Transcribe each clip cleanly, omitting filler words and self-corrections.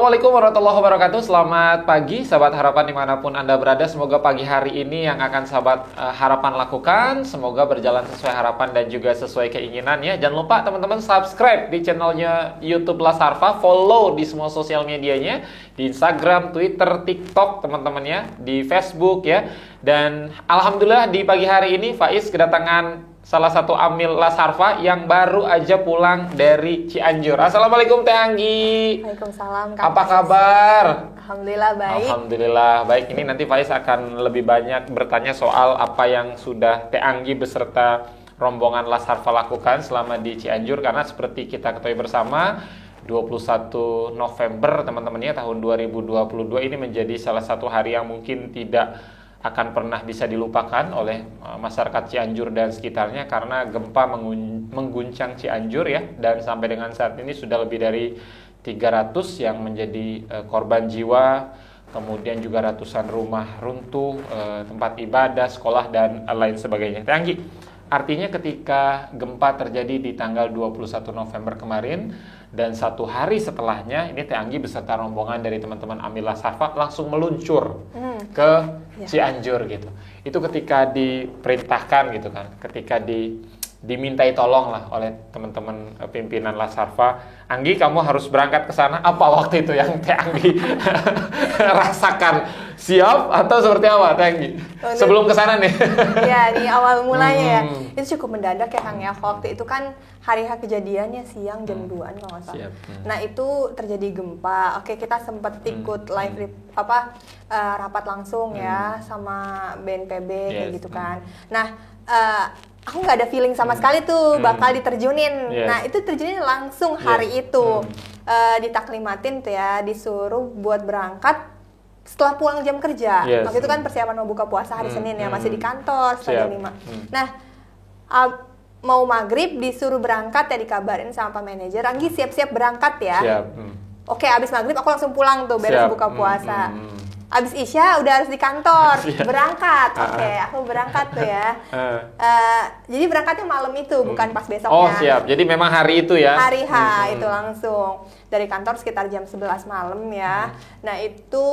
Assalamualaikum warahmatullahi wabarakatuh. Selamat pagi sahabat harapan dimanapun Anda berada. Semoga pagi hari ini yang akan sahabat harapan lakukan semoga berjalan sesuai harapan dan juga sesuai keinginan ya. Jangan lupa teman-teman subscribe di channelnya YouTube Lasarfa, follow di semua sosial medianya, di Instagram, Twitter, TikTok teman-teman ya, di Facebook ya. Dan alhamdulillah di pagi hari ini Faiz kedatangan salah satu amil Lasarfa yang baru aja pulang dari Cianjur. Assalamualaikum Teh Anggi. Waalaikumsalam. Kak Apa kabar? Alhamdulillah baik. Alhamdulillah baik. Ini nanti Faiz akan lebih banyak bertanya soal apa yang sudah Teh Anggi beserta rombongan Lasarfa lakukan selama di Cianjur, karena seperti kita ketahui bersama 21 November teman-temannya tahun 2022 ini menjadi salah satu hari yang mungkin tidak akan pernah bisa dilupakan oleh masyarakat Cianjur dan sekitarnya, karena gempa mengguncang Cianjur ya, dan sampai dengan saat ini sudah lebih dari 300 yang menjadi korban jiwa, kemudian juga ratusan rumah runtuh, tempat ibadah, sekolah dan lain sebagainya. Teh Anggi, artinya ketika gempa terjadi di tanggal 21 November kemarin dan satu hari setelahnya ini Teh Anggi beserta rombongan dari teman-teman Amil Lasarfa langsung meluncur ke Cianjur gitu. Itu ketika diperintahkan gitu kan, ketika dimintai tolong lah oleh teman-teman pimpinan Lasarfa, Anggi kamu harus berangkat ke sana. Apa waktu itu yang Teh Anggi rasakan? Siap atau seperti apa Teh Anggi? Sebelum ke sana nih. Ya, di awal mulanya ya. Itu cukup mendadak ya Kang ya. Waktu itu kan hari kejadiannya siang jam 2-an kalau nggak salah. Nah, itu terjadi gempa. Oke, kita sempat ikut live rapat langsung ya sama BNPB kayak gitu kan. Nah, aku nggak ada feeling sama sekali tuh bakal diterjunin. Nah, itu terjunin langsung hari itu. Ditaklimatin tuh ya, disuruh buat berangkat setelah pulang jam kerja. Waktu itu kan persiapan mau buka puasa hari Senin ya, masih di kantor setelah jam 5. Nah, mau maghrib disuruh berangkat ya, dikabarin sama Pak Manajer, Anggi siap-siap berangkat ya. Oke, abis maghrib aku langsung pulang tuh, beres buka puasa. Abis Isya udah harus di kantor, berangkat. Oke, aku berangkat tuh ya. Jadi berangkatnya malam itu, bukan pas besoknya. Oh siap, jadi memang hari itu ya? Hari H itu langsung. Dari kantor sekitar jam 11 malam ya. Nah itu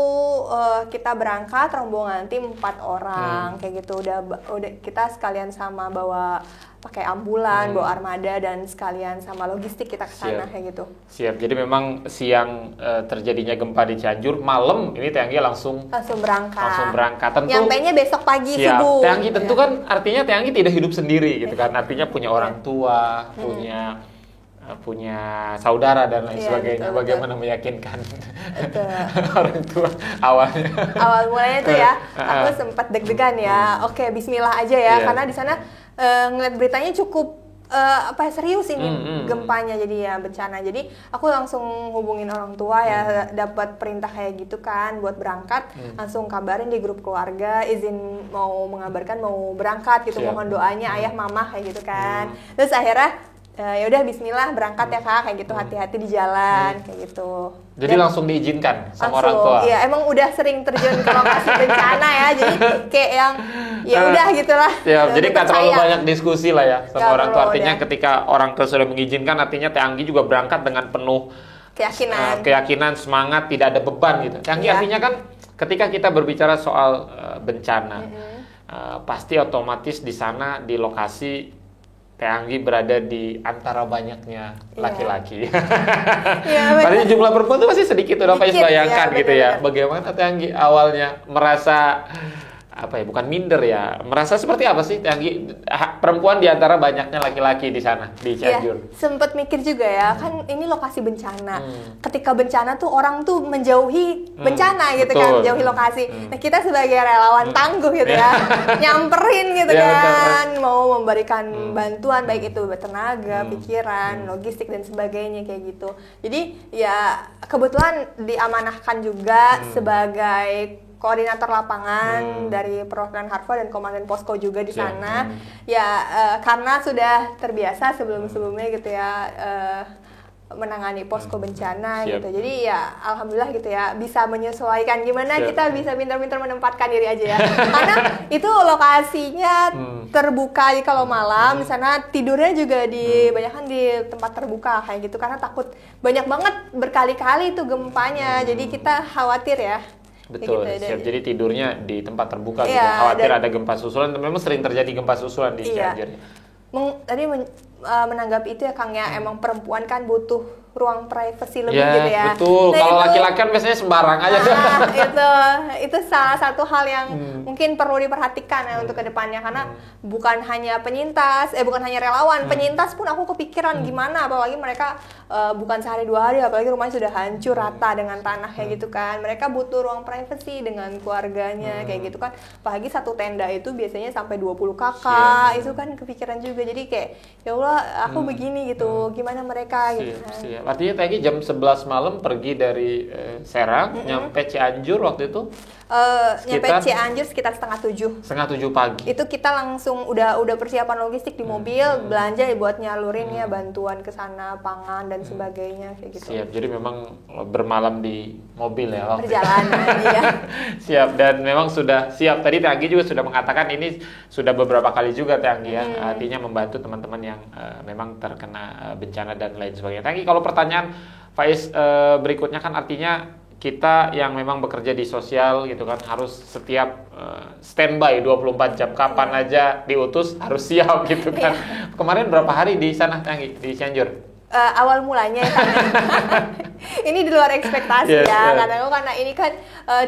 kita berangkat rombongan tim 4 orang. Kayak gitu, udah kita sekalian sama bawa pakai ambulan, bawa armada, dan sekalian sama logistik kita ke sana kayak gitu. Siap. Jadi memang siang terjadinya gempa di Cianjur, malam ini Teh Anggi langsung berangkat. Tentu nyampainya besok pagi subuh. Teh Anggi tentu kan artinya Teh Anggi tidak hidup sendiri gitu kan. Artinya punya orang tua, punya saudara dan lain sebagainya. Betul, bagaimana meyakinkan orang tua awalnya? Awal mulanya tuh ya, aku sempat deg-degan ya. Oke, Bismillah aja ya, karena di sana ngeliat beritanya cukup serius ini gempanya, jadi ya bencana. Jadi aku langsung hubungin orang tua ya, dapat perintah kayak gitu kan buat berangkat, langsung kabarin di grup keluarga, izin mau mengabarkan mau berangkat gitu, mohon doanya ayah mama kayak gitu kan. Terus akhirnya ya udah Bismillah berangkat ya Kak, kayak gitu, hati-hati di jalan kayak gitu. Jadi langsung diizinkan sama orang tua? Iya, emang udah sering terjun ke lokasi bencana ya, jadi kayak yang ya udah gitulah. Jadi nggak terlalu banyak diskusi lah ya sama orang tua. Artinya ketika orang tua sudah mengizinkan, artinya Teh Anggi juga berangkat dengan penuh keyakinan, semangat, tidak ada beban gitu. Teh Anggi artinya kan ketika kita berbicara soal bencana, pasti otomatis di sana di lokasi Teh Anggi berada di antara banyaknya laki-laki. Padahal jumlah perempuan itu masih sedikit, udah Faiz bayangkan gitu ya. Bagaimana Teh Anggi awalnya merasa bukan minder ya, merasa seperti apa sih Teh Anggi perempuan di antara banyaknya laki-laki di sana di Cianjur? Sempet mikir juga ya, kan ini lokasi bencana. Ketika bencana tuh orang tuh menjauhi bencana gitu kan, jauhi lokasi. Nah, kita sebagai relawan tangguh gitu ya, nyamperin gitu kan, mau memberikan bantuan baik itu tenaga, pikiran, logistik dan sebagainya kayak gitu. Jadi ya kebetulan diamanahkan juga sebagai koordinator lapangan dari perwakilan Harfa dan komandan posko juga di sana. Ya karena sudah terbiasa sebelum-sebelumnya gitu ya, menangani posko bencana gitu. Jadi ya alhamdulillah gitu ya, bisa menyesuaikan gimana kita bisa pintar-pintar menempatkan diri aja ya. Karena itu lokasinya terbuka kalau malam, di sana tidurnya juga banyakan di tempat terbuka kayak gitu, karena takut banyak banget berkali-kali itu gempanya. Jadi kita khawatir ya. Betul, gitu, siap. Jadi tidurnya di tempat terbuka gitu. Khawatir ada gempa susulan. Memang sering terjadi gempa susulan di Cianjur. Tadi menanggapi itu ya Kang ya, emang perempuan kan butuh ruang privasi lebih gitu ya. Betul. Nah, kalau laki-laki kan biasanya sembarang aja. Itu salah satu hal yang mungkin perlu diperhatikan ya untuk kedepannya, karena bukan hanya penyintas, bukan hanya relawan, penyintas pun aku kepikiran gimana, apalagi mereka bukan sehari dua hari, apalagi rumahnya sudah hancur rata dengan tanah kayak gitu kan. Mereka butuh ruang privasi dengan keluarganya kayak gitu kan. Apalagi satu tenda itu biasanya sampai 20 kakak, itu kan kepikiran juga. Jadi kayak ya Allah, aku begini gitu, gimana mereka gitu kan. Artinya tadi jam 11 malam pergi dari Serang, nyampe Cianjur waktu itu? Nyampe Cianjur sekitar setengah 7. Setengah 7 pagi. Itu kita langsung udah persiapan logistik di mobil, belanja buat nyalurin ya bantuan ke sana, pangan dan sebagainya kayak gitu. Siap. Jadi memang bermalam di mobil ya waktu perjalanan ya. Siap, dan memang sudah siap. Tadi Teh Anggi juga sudah mengatakan ini sudah beberapa kali juga Teh Anggi ya, artinya membantu teman-teman yang memang terkena bencana dan lain sebagainya. Teh Anggi, kalau pertanyaan Faiz berikutnya kan artinya kita yang memang bekerja di sosial gitu kan harus setiap standby 24 jam, kapan aja diutus harus siap gitu kan. Kemarin berapa hari di sana Tanggi, di Cianjur? Awal mulanya ya kan. Ini di luar ekspektasi karena ini kan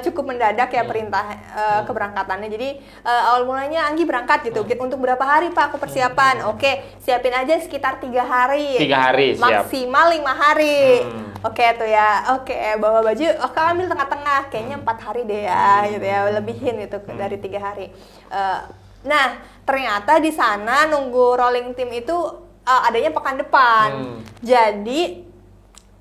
cukup mendadak ya perintah keberangkatannya. Jadi awal mulanya Anggi berangkat gitu. Untuk berapa hari Pak aku persiapan? Oke, siapin aja sekitar 3 hari. 3 hari siap. Maksimal 5 hari. Oke tuh ya. Oke, bawa baju ambil tengah-tengah. Kayaknya 4 hari deh ya gitu ya. Lebihin gitu dari 3 hari. Nah, ternyata di sana nunggu rolling team itu adanya pekan depan. Jadi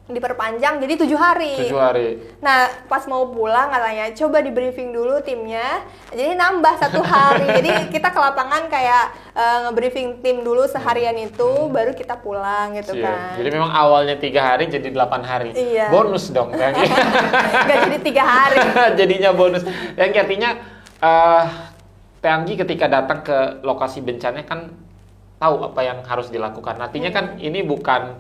diperpanjang jadi 7 hari. 7 hari. Nah, pas mau pulang katanya coba di briefing dulu timnya. Jadi nambah 1 hari. Jadi kita ke lapangan kayak nge-briefing tim dulu seharian itu baru kita pulang gitu kan. Jadi memang awalnya 3 hari jadi 8 hari. Iya. Bonus dong. Nggak jadi 3 hari. Jadinya bonus. Yang artinya Teh Anggi ketika datang ke lokasi bencana kan tahu apa yang harus dilakukan. Artinya kan ini bukan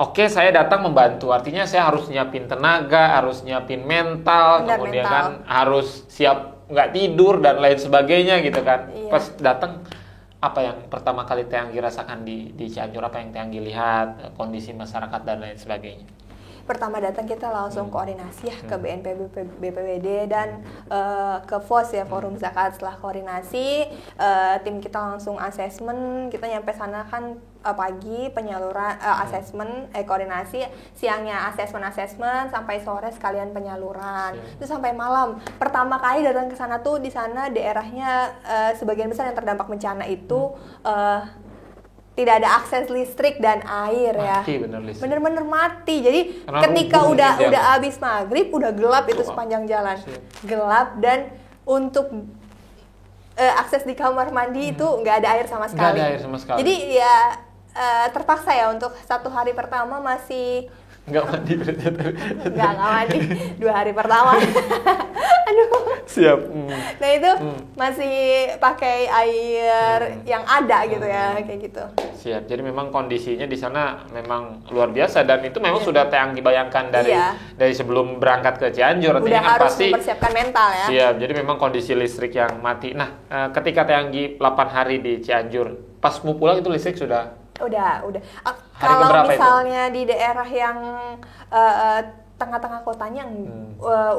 oke, saya datang membantu. Artinya saya harus nyiapin tenaga, harus nyiapin mental, kemudian kan harus siap nggak tidur dan lain sebagainya gitu kan. Pas datang, apa yang pertama kali Teh Anggi rasakan di Cianjur? Apa yang Teh Anggi lihat, kondisi masyarakat dan lain sebagainya? Pertama datang kita langsung koordinasi ya ke BNPB, BPBD dan ke FOS ya, Forum Zakat. Setelah koordinasi, tim kita langsung asesmen. Kita nyampe sana kan pagi penyaluran asesmen, koordinasi, siangnya asesmen sampai sore sekalian penyaluran. Itu sampai malam. Pertama kali datang ke sana tuh di sana daerahnya sebagian besar yang terdampak bencana itu tidak ada akses listrik dan air mati, ya. Bener-bener mati. Jadi karena ketika udah habis maghrib udah gelap itu sepanjang jalan. Gelap dan untuk akses di kamar mandi itu nggak ada air sama sekali. Nggak ada air sama sekali. Jadi ya terpaksa ya untuk 1 hari pertama masih nggak mandi berarti. Nggak mandi 2 hari pertama. Aduh. Siap. Nah itu masih pakai air yang ada gitu ya, kayak gitu. Siap. Jadi memang kondisinya di sana memang luar biasa dan itu memang sudah Teh Anggi bayangkan dari sebelum berangkat ke Cianjur. Udah kan harus pasti mempersiapkan mental ya. Siap. Jadi memang kondisi listrik yang mati. Nah, ketika Teh Anggi 8 hari di Cianjur, pas mau pulang itu listrik sudah. Udah. Kalau misalnya di daerah yang tengah-tengah kotanya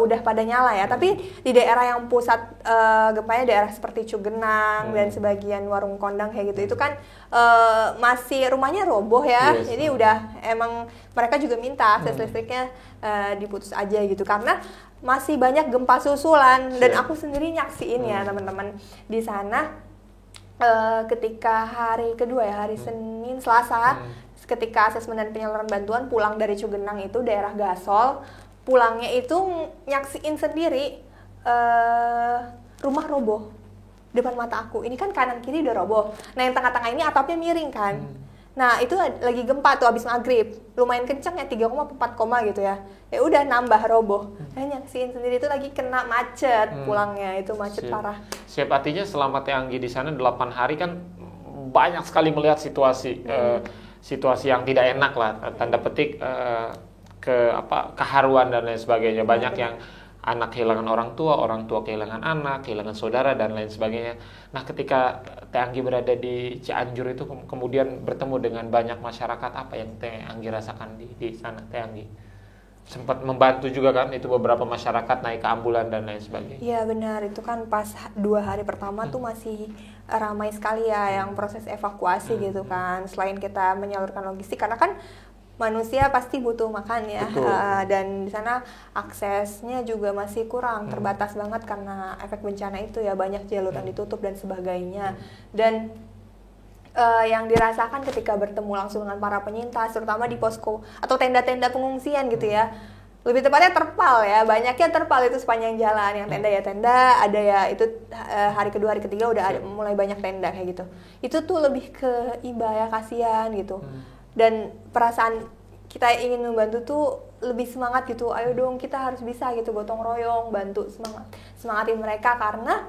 udah pada nyala ya, tapi di daerah yang pusat gempanya daerah seperti Cugenang dan sebagian Warung Kondang kayak gitu, itu kan masih rumahnya roboh ya. Jadi udah emang mereka juga minta akses listriknya diputus aja gitu karena masih banyak gempa susulan. Dan aku sendiri nyaksiin ya teman-teman di sana. Ketika hari kedua ya, hari Senin, Selasa, ketika asesmen dan penyaluran bantuan pulang dari Cugenang itu daerah Gasol, pulangnya itu nyaksiin sendiri rumah roboh depan mata aku. Ini kan kanan kiri udah roboh. Nah yang tengah-tengah ini atapnya miring kan. Nah itu lagi gempa tuh abis maghrib, lumayan kencang ya 3,4 gitu ya. Ya udah nambah roboh. Saya nyaksiin sendiri itu lagi kena macet pulangnya, itu macet parah. Siap, artinya selama Teh Anggi di sana 8 hari kan banyak sekali melihat situasi situasi yang tidak enak lah, tanda petik keharuan dan lain sebagainya. Banyak yang anak kehilangan orang tua kehilangan anak, kehilangan saudara dan lain sebagainya. Nah, ketika Teh Anggi berada di Cianjur itu kemudian bertemu dengan banyak masyarakat, apa yang Teh Anggi rasakan di sana, Teh Anggi? Sempat membantu juga kan itu beberapa masyarakat naik ke ambulan dan lain sebagainya. Iya benar, itu kan pas 2 hari pertama tuh masih ramai sekali ya yang proses evakuasi gitu kan. Selain kita menyalurkan logistik, karena kan manusia pasti butuh makan ya, dan di sana aksesnya juga masih kurang, terbatas banget karena efek bencana itu ya, banyak jalur yang ditutup dan sebagainya. Dan yang dirasakan ketika bertemu langsung dengan para penyintas, terutama di posko atau tenda-tenda pengungsian gitu ya, lebih tepatnya terpal ya, banyaknya terpal itu sepanjang jalan. Yang tenda ya tenda, ada ya itu hari kedua hari ketiga udah ada mulai banyak tenda kayak gitu. Itu tuh lebih ke iba ya, kasihan gitu. Dan perasaan kita ingin membantu tuh lebih semangat gitu, ayo dong kita harus bisa gitu, gotong royong, bantu semangatin mereka, karena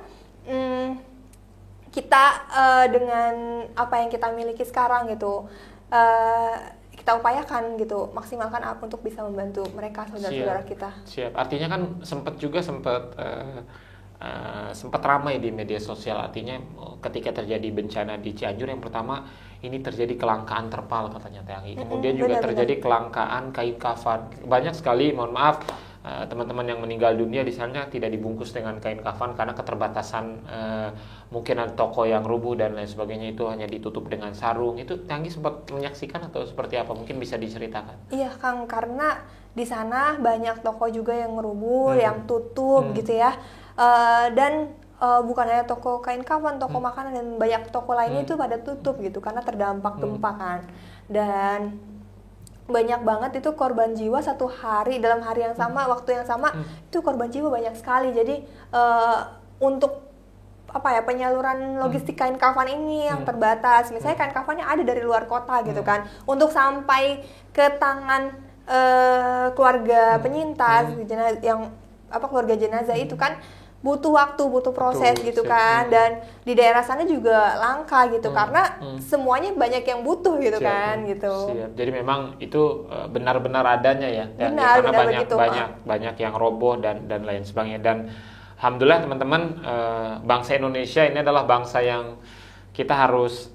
kita dengan apa yang kita miliki sekarang gitu, kita upayakan gitu, maksimalkan untuk bisa membantu mereka, saudara-saudara kita. Siap, artinya kan sempat ramai di media sosial, artinya ketika terjadi bencana di Cianjur yang pertama ini terjadi kelangkaan terpal katanya Teh Anggi. Kemudian juga terjadi kelangkaan kain kafan. Banyak sekali, mohon maaf, teman-teman yang meninggal dunia di sana tidak dibungkus dengan kain kafan karena keterbatasan, mungkin ada toko yang rubuh dan lain sebagainya, itu hanya ditutup dengan sarung. Itu Teh Anggi sempat menyaksikan atau seperti apa? Mungkin bisa diceritakan. Iya Kang, karena di sana banyak toko juga yang rubuh, yang tutup gitu ya. Dan bukan hanya toko kain kafan, toko makanan dan banyak toko lainnya itu pada tutup gitu karena terdampak gempa kan. Dan banyak banget itu korban jiwa satu hari, dalam hari yang sama, waktu yang sama, itu korban jiwa banyak sekali. Jadi untuk penyaluran logistik kain kafan ini yang terbatas. Misalnya kain kafannya ada dari luar kota gitu kan, untuk sampai ke tangan keluarga penyintas yang keluarga jenazah itu kan butuh waktu, butuh proses gitu kan. Dan di daerah sana juga langka gitu karena semuanya banyak yang butuh gitu kan gitu. Siap. Jadi memang itu benar-benar adanya ya, benar, karena begitu, banyak yang roboh dan lain sebagainya. Dan alhamdulillah teman-teman, bangsa Indonesia ini adalah bangsa yang kita harus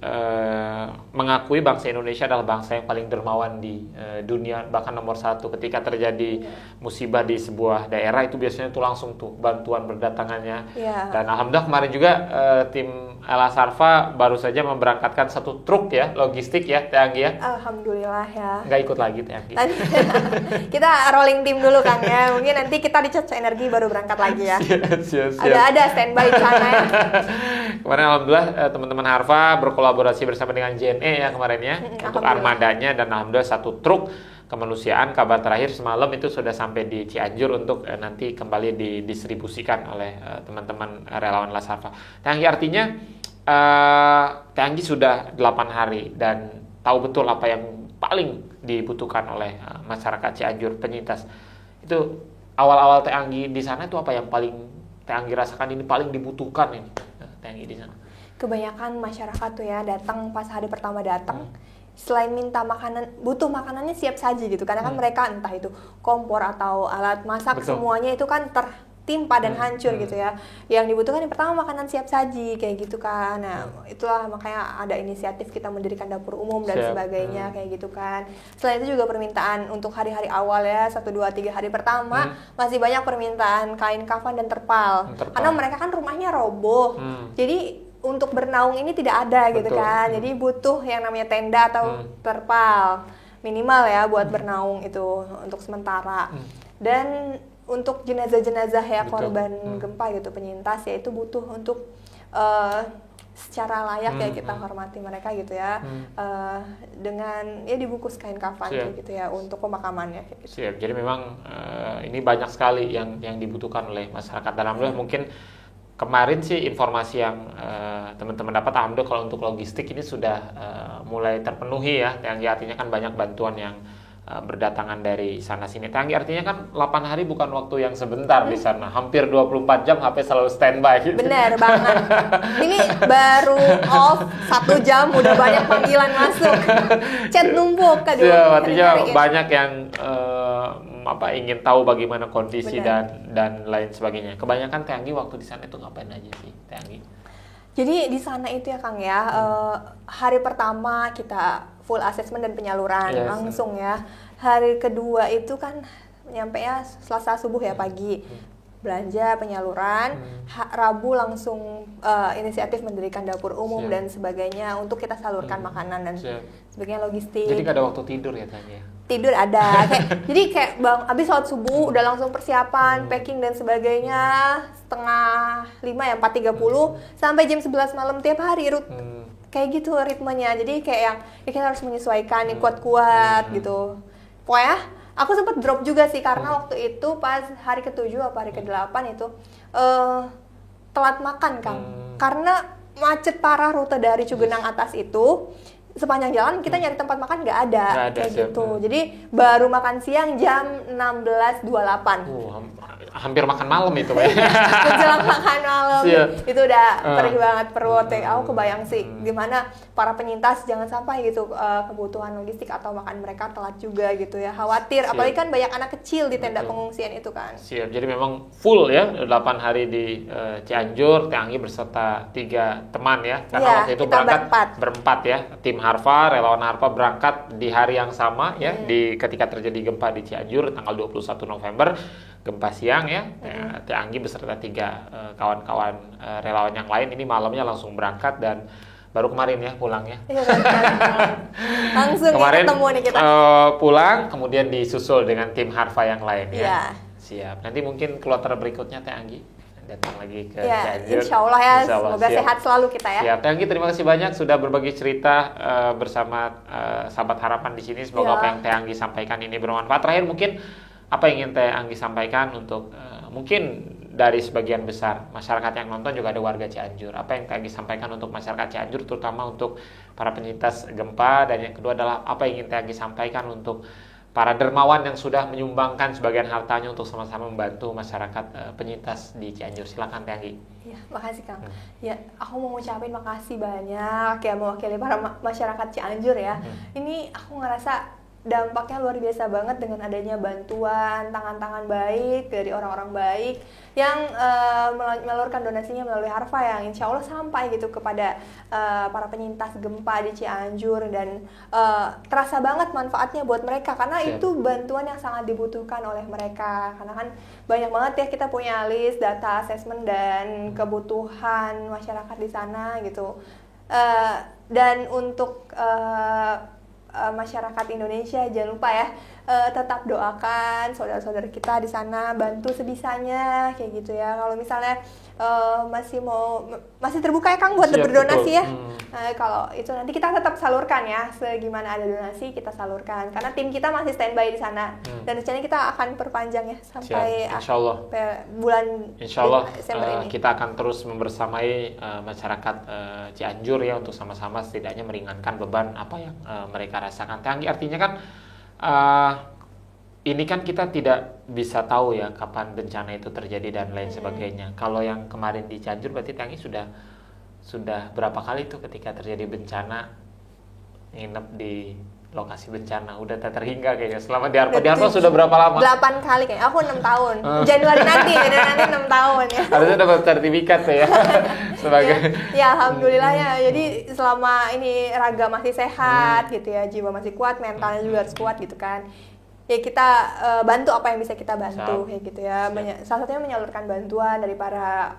mengakui bangsa Indonesia adalah bangsa yang paling dermawan di dunia, bahkan nomor 1. Ketika terjadi musibah di sebuah daerah itu biasanya tuh langsung tuh bantuan berdatangannya. Dan alhamdulillah kemarin juga tim Ala Sarfa baru saja memberangkatkan 1 truk ya, logistik ya Teh Anggi ya. Alhamdulillah ya. Nggak ikut lagi Teh Anggi. Kita rolling tim dulu Kang ya, mungkin nanti kita di Caca Energi baru berangkat lagi ya. Siap. Ada standby di sana ya. Kemarin alhamdulillah teman-teman Harfa berkolaborasi bersama dengan JNE ya kemarin ya, untuk armadanya, dan alhamdulillah 1 truk kemanusiaan. Kabar terakhir semalam itu sudah sampai di Cianjur untuk nanti kembali didistribusikan oleh teman-teman relawan Las Harfa. Teh Anggi, artinya Teh Anggi sudah 8 hari dan tahu betul apa yang paling dibutuhkan oleh masyarakat Cianjur, penyintas. Itu awal-awal Teh Anggi di sana itu apa yang paling Teh Anggi rasakan ini paling dibutuhkan ini Teh Anggi di sana? Kebanyakan masyarakat tuh ya datang pas hari pertama datang, selain minta makanan, butuh makanannya siap saji gitu, karena kan mereka entah itu kompor atau alat masak, semuanya itu kan tertimpa dan hancur gitu ya. Yang dibutuhkan yang pertama makanan siap saji kayak gitu kan. Nah itulah makanya ada inisiatif kita mendirikan dapur umum dan sebagainya kayak gitu kan. Selain itu juga permintaan untuk hari-hari awal ya, 1, 2, 3 hari pertama masih banyak permintaan kain kafan dan terpal. Karena mereka kan rumahnya roboh, jadi untuk bernaung ini tidak ada gitu kan. Jadi butuh yang namanya tenda atau terpal minimal ya buat bernaung itu untuk sementara. Dan untuk jenazah-jenazah ya korban gempa gitu, penyintas ya, itu butuh untuk secara layak ya kita hormati mereka gitu ya, dengan ya dibungkus kain kafan gitu ya untuk pemakamannya gitu. Siap. Jadi memang ini banyak sekali yang dibutuhkan oleh masyarakat. Dan alhamdulillah mungkin kemarin sih informasi yang teman-teman dapat, alhamdulillah kalau untuk logistik ini sudah mulai terpenuhi ya. Yang artinya kan banyak bantuan yang berdatangan dari sana sini. Tanggi artinya kan 8 hari bukan waktu yang sebentar di sana. Hampir 24 jam HP selalu standby gitu. Bener banget. Ini baru off 1 jam udah banyak panggilan masuk. Chat numpuk kan. Ya, artinya banyak yang ingin tahu bagaimana kondisi dan lain sebagainya. Kebanyakan Tanggi waktu di sana itu ngapain aja sih, Tanggi? Jadi di sana itu ya Kang ya, hari pertama kita full assessment dan penyaluran langsung ya. Hari kedua itu kan nyampe ya Selasa subuh ya pagi. Belanja, penyaluran, Rabu langsung inisiatif mendirikan dapur umum dan sebagainya untuk kita salurkan makanan dan sebagainya, logistik. Jadi gak ada waktu tidur ya Tanya? Tidur ada, jadi kayak abis sholat subuh udah langsung persiapan, packing dan sebagainya, 4:30 ya, 4:30 sampai jam 11 malam tiap hari kayak gitu ritmenya. Jadi kayak yang ya kita harus menyesuaikan nih, kuat-kuat gitu. Pokoknya aku sempat drop juga sih karena waktu itu pas hari ke-7 apa hari ke-8 itu telat makan Kang. Karena macet parah rute dari Cugenang atas itu. Sepanjang jalan kita nyari tempat makan nggak ada kayak gitu. Jadi baru makan siang jam 16.28. Hampir makan malam itu ya. Menjelang makan malam itu udah perih banget perut. Aku kebayang sih gimana para penyintas jangan sampai gitu kebutuhan logistik atau makan mereka telat juga gitu ya. Khawatir, apalagi kan banyak anak kecil di tenda pengungsian itu kan. Siap. Jadi memang full ya 8 hari di Cianjur, Tanggi berserta 3 teman ya. Karena waktu itu berangkat berempat ya. Tim Harfa, relawan Harfa berangkat di hari yang sama ya, ketika terjadi gempa di Cianjur tanggal 21 November, gempa siang ya. Tanggi beserta 3 kawan-kawan relawan yang lain ini malamnya langsung berangkat dan baru kemarin ya pulang ya. Langsung kemarin ketemu nih kita. Pulang kemudian disusul dengan tim Harfa yang lain ya. Yeah. Siap. Nanti mungkin kloter berikutnya Teh Anggi datang lagi ke Cianjur. Insya Allah ya, semoga sehat selalu kita ya. Siap. Teh Anggi, terima kasih banyak sudah berbagi cerita bersama sahabat harapan di sini. Semoga apa yang Teh Anggi sampaikan ini bermanfaat. Terakhir mungkin apa yang ingin Teh Anggi sampaikan untuk mungkin dari sebagian besar masyarakat yang nonton juga ada warga Cianjur. Apa yang Teh Anggi sampaikan untuk masyarakat Cianjur, terutama untuk para penyintas gempa, dan yang kedua adalah apa yang ingin Teh Anggi sampaikan untuk para dermawan yang sudah menyumbangkan sebagian hartanya untuk sama-sama membantu masyarakat penyintas di Cianjur. Silakan Teh Anggi. Ya, makasih Kang. Ya, aku mau ngucapin makasih banyak ya mewakili para masyarakat Cianjur ya. Ini aku ngerasa dampaknya luar biasa banget dengan adanya bantuan, tangan-tangan baik dari orang-orang baik yang menyalurkan donasinya melalui Harfa yang insya Allah sampai gitu kepada para penyintas gempa di Cianjur dan terasa banget manfaatnya buat mereka karena itu bantuan yang sangat dibutuhkan oleh mereka karena kan banyak banget ya kita punya list data assessment dan kebutuhan masyarakat di sana gitu dan untuk masyarakat Indonesia jangan lupa ya tetap doakan saudara-saudara kita di sana, bantu sebisanya kayak gitu ya. Kalau misalnya masih terbuka ya Kang buat berdonasi ya. Kalau itu nanti kita tetap salurkan ya, segimana ada donasi kita salurkan karena tim kita masih standby di sana dan rencananya kita akan perpanjang ya sampai bulan Desember ini. Kita akan terus membersamai masyarakat Cianjur ya untuk sama-sama setidaknya meringankan beban apa yang mereka rasakan. Tanggi artinya kan ini kan kita tidak bisa tahu ya kapan bencana itu terjadi dan lain sebagainya. Kalau yang kemarin di Cianjur berarti Tanggi sudah berapa kali tuh ketika terjadi bencana nginep di lokasi bencana? Udah tak terhingga kayaknya. Selama di Harfa sudah berapa lama? 8 kali kayaknya. Aku 6 tahun. Januari nanti 6 tahun ya. Harusnya dapat sertifikat tuh ya. Sebagai ya alhamdulillah ya. Jadi selama ini raga masih sehat gitu ya, jiwa masih kuat, mentalnya juga harus kuat gitu kan. Ya kita bantu apa yang bisa kita bantu kayak gitu ya. Salah satunya menyalurkan bantuan dari para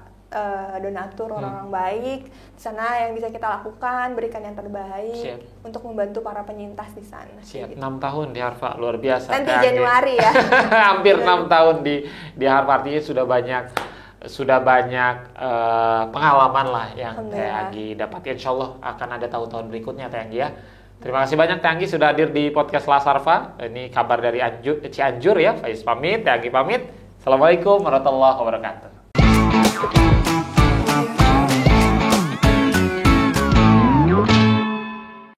donatur orang-orang baik di sana yang bisa kita lakukan, berikan yang terbaik untuk membantu para penyintas di sana. Siap. Gitu. 6 tahun di Harfa, luar biasa. Nanti Januari ya. Hampir 6 tahun di Harfa, artinya sudah banyak pengalaman lah yang Teh Anggi dapat. Insya Allah akan ada tahun-tahun berikutnya Teh Anggi ya. Terima kasih banyak Teh Anggi sudah hadir di podcast Las Harfa. Ini kabar dari Cianjur ya. Faiz pamit, Teh Anggi pamit. Assalamualaikum warahmatullahi wabarakatuh.